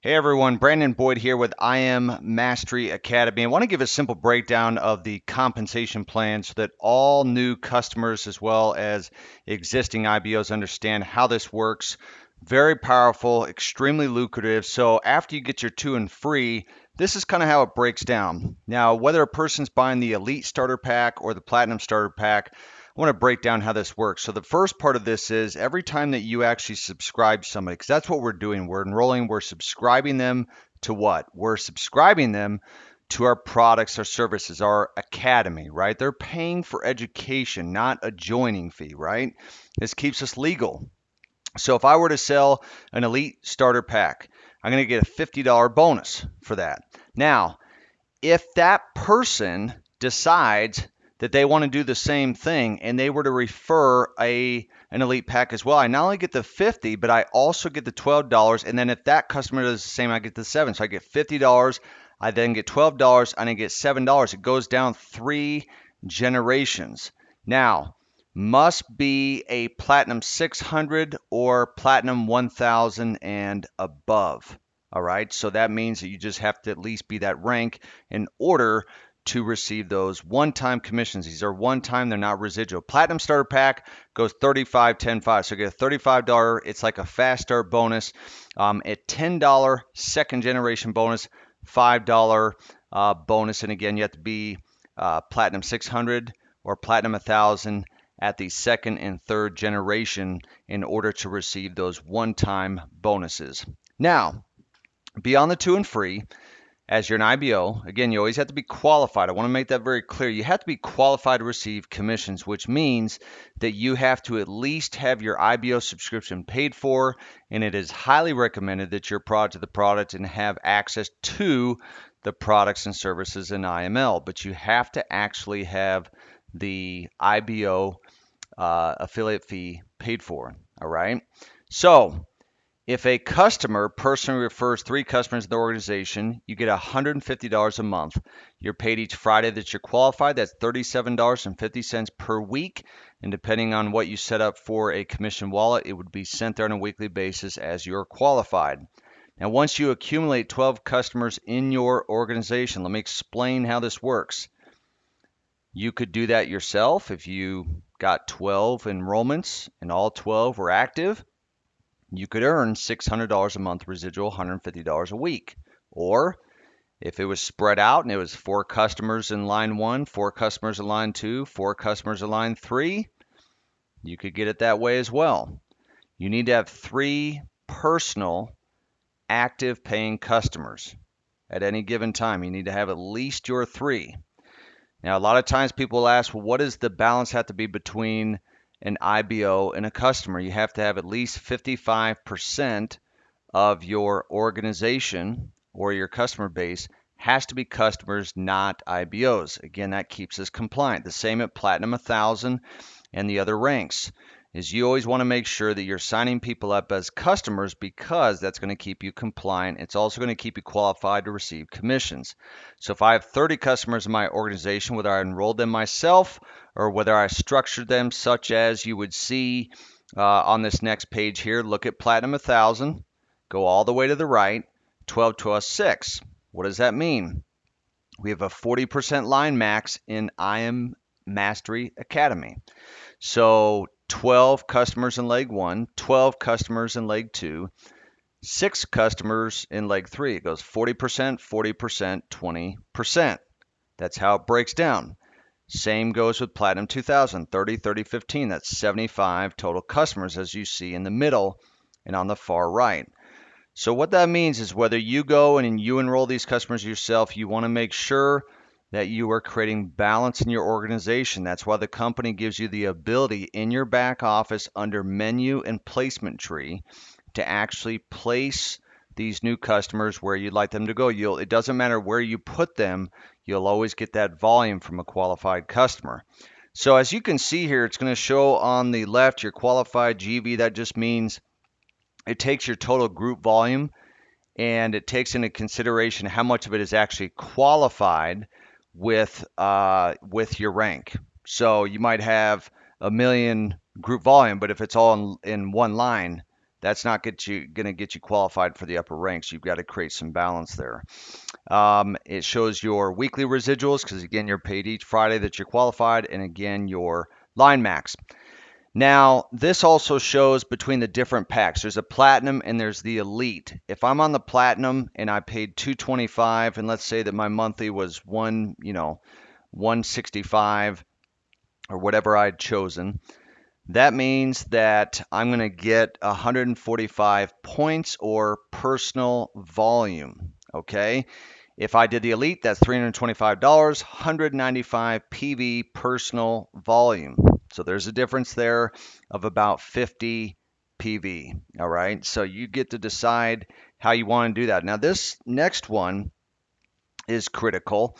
Hey everyone, Brandon Boyd here with IM Mastery Academy. I want to give a simple breakdown of the compensation plan so that all new customers as well as existing IBOs understand how this works. Very powerful, extremely lucrative. So after you get your two and free, this is kind of how it breaks down. Now, whether a person's buying the Elite Starter Pack or the Platinum Starter Pack, I want to break down how this works. So the first part of this is every time that you actually subscribe somebody, because that's what we're doing. We're enrolling, we're subscribing them to what? We're subscribing them to our products, our services, our academy, right? They're paying for education, not a joining fee, right? This keeps us legal. So if I were to sell an Elite Starter Pack, I'm going to get a $50 bonus for that. Now, if that person decides that they want to do the same thing and they were to refer an elite pack as well, I not only get the 50, but I also get the $12. And then if that customer does the same, I get the 7. So I get $50, I then get $12, and I get $7. It goes down 3 generations. Now, must be a Platinum 600 or Platinum 1000 and above. All right, so that means that you just have to at least be that rank in order to receive those one-time commissions. These are one-time, they're not residual. Platinum Starter Pack goes 35, 10, 5. So you get a $35, it's like a fast start bonus. A $10 second generation bonus, $5 bonus. And again, you have to be Platinum 600 or Platinum 1000 at the second and third generation in order to receive those one-time bonuses. Now, beyond the two and free, as you're an IBO, again, you always have to be qualified. I want to make that very clear. You have to be qualified to receive commissions, which means that you have to at least have your IBO subscription paid for, and it is highly recommended that you're product to the product and have access to the products and services in IML. But you have to actually have the IBO affiliate fee paid for. All right. So, if a customer personally refers 3 customers to the organization, you get $150 a month. You're paid each Friday that you're qualified. That's $37.50 per week. And depending on what you set up for a commission wallet, it would be sent there on a weekly basis as you're qualified. Now, once you accumulate 12 customers in your organization, let me explain how this works. You could do that yourself if you got 12 enrollments and all 12 were active. You could earn $600 a month residual, $150 a week. Or if it was spread out and it was 4 customers in line 1, 4 customers in line 2, 4 customers in line 3, you could get it that way as well. You need to have 3 personal active paying customers at any given time. You need to have at least your 3. Now, a lot of times people will ask, well, what does the balance have to be between an IBO and a customer? You have to have at least 55% of your organization or your customer base has to be customers, not IBOs. Again, that keeps us compliant. The same at Platinum 1000 and the other ranks. Is you always want to make sure that you're signing people up as customers because that's going to keep you compliant. It's also going to keep you qualified to receive commissions. So if I have 30 customers in my organization, whether I enrolled them myself or whether I structured them such as you would see on this next page here, look at Platinum 1000, go all the way to the right, 12 to 6. What does that mean? We have a 40% line max in IM Mastery Academy. So 12 customers in leg 1, 12 customers in leg 2, 6 customers in leg 3. It goes 40%, 40%, 20%. That's how it breaks down. Same goes with Platinum 2000, 30, 30, 15. That's 75 total customers as you see in the middle and on the far right. So what that means is whether you go and you enroll these customers yourself, you want to make sure that you are creating balance in your organization. That's why the company gives you the ability in your back office under menu and placement tree to actually place these new customers where you'd like them to go. It doesn't matter where you put them, you'll always get that volume from a qualified customer. So as you can see here, it's going to show on the left your qualified GV. That just means it takes your total group volume and it takes into consideration how much of it is actually qualified with your rank. So you might have a million group volume, but if it's all in one line, That's not going to get you qualified for the upper ranks. You've got to create some balance there. It shows your weekly residuals because again, you're paid each Friday that you're qualified, and again, your line max. Now, this also shows between the different packs. There's a platinum and there's the elite. If I'm on the platinum and I paid 225, and let's say that my monthly was 165 or whatever I'd chosen, that means that I'm going to get 145 points or personal volume. Okay. If I did the elite, that's $325, 195 PV personal volume. So there's a difference there of about 50 PV. All right. So you get to decide how you want to do that. Now, this next one is critical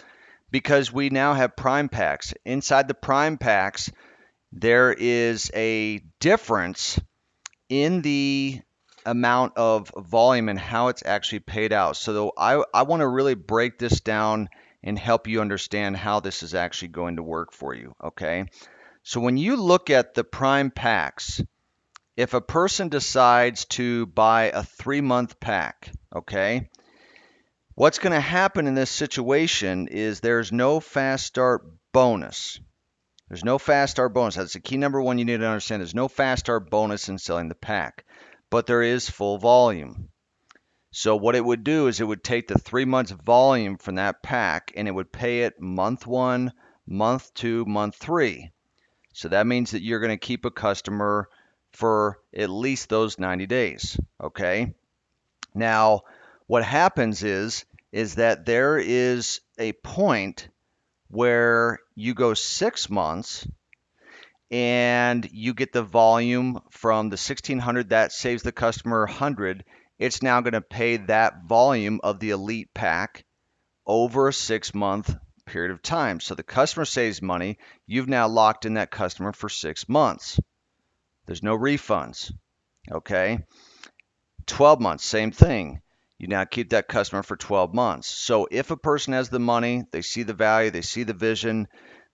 because we now have prime packs. Inside the prime packs, there is a difference in the amount of volume and how it's actually paid out. So I want to really break this down and help you understand how this is actually going to work for you. Okay. So when you look at the prime packs, if a person decides to buy a 3-month pack, okay, what's going to happen in this situation is there's no fast start bonus. There's no fast start bonus. That's the key number one you need to understand. There's no fast start bonus in selling the pack, but there is full volume. So what it would do is it would take the 3 months volume from that pack and it would pay it month 1, month 2, month 3. So that means that you're going to keep a customer for at least those 90 days. Okay. Now, what happens is that there is a point where you go 6 months and you get the volume from the 1600 that saves the customer 100. It's now going to pay that volume of the elite pack over a 6-month period of time. So the customer saves money. You've now locked in that customer for 6 months. There's no refunds. Okay. 12 months, same thing. You now keep that customer for 12 months. So if a person has the money, they see the value, they see the vision,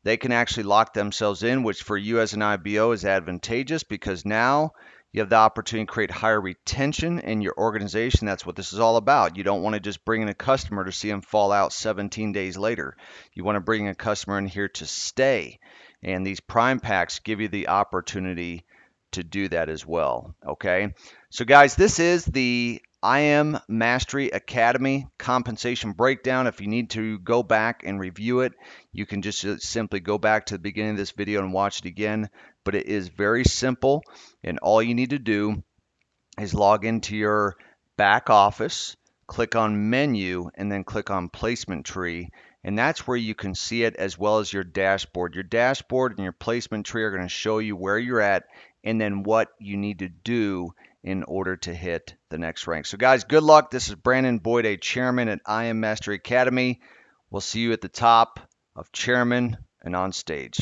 they can actually lock themselves in, which for you as an IBO is advantageous because now you have the opportunity to create higher retention in your organization. That's what this is all about. You don't want to just bring in a customer to see them fall out 17 days later. You want to bring a customer in here to stay. And these prime packs give you the opportunity to do that as well. Okay. So guys, this is the IM Mastery Academy compensation breakdown. If you need to go back and review it, you can just simply go back to the beginning of this video and watch it again. But it is very simple, and all you need to do is log into your back office, click on menu, and then click on placement tree. And that's where you can see it as well as your dashboard. Your dashboard and your placement tree are going to show you where you're at and then what you need to do in order to hit the next rank. So guys, good luck. This is Brandon Boyd, a chairman at IM Mastery Academy. We'll see you at the top of chairman and on stage.